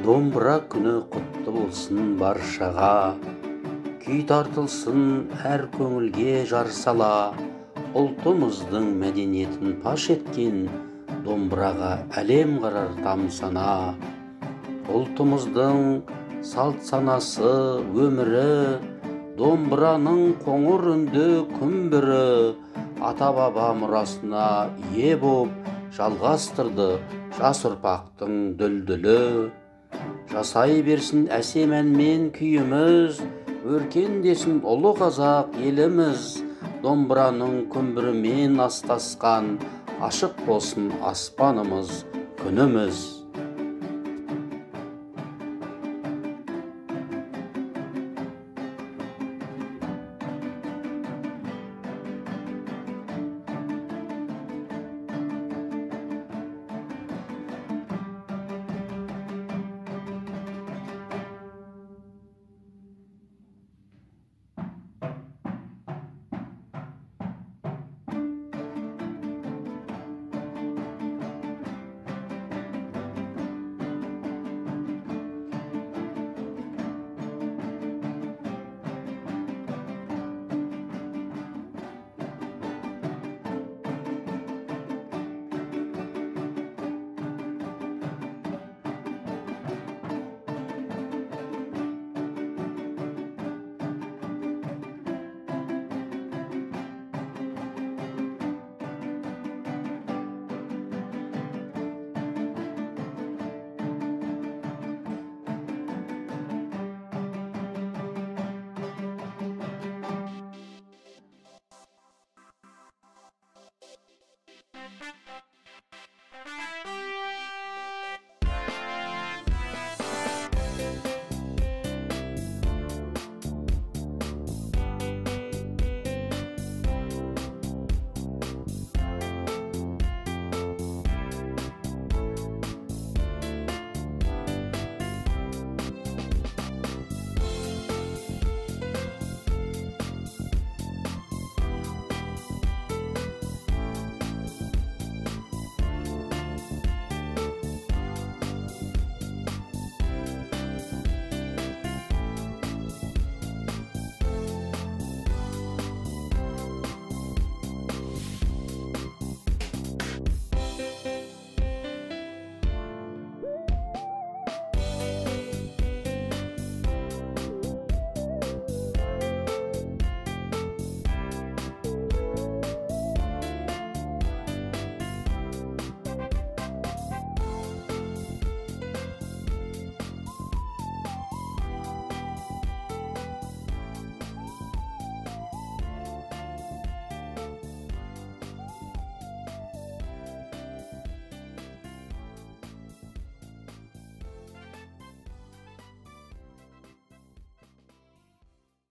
Домбыра күні құтты болсын баршаға, күй тартылсын әр көңілге жар сала. Ұлтымыздың мәдениетін паш еткен домбыраға әлем қарар тамсана. Ұлтымыздың салт санасы, өмірі, домбыраның қоңыр үнді күмбірі, ата-баба мұрасына ие боп жалғастырды жас ұрпақтың дүлдүлі. Жасай берсін әсем әнмен күйіміз, өркендесін ұлы қазақ еліміз. Домбыраның күмбірімен астасқан, ашық болсын аспанымыз, күніміз.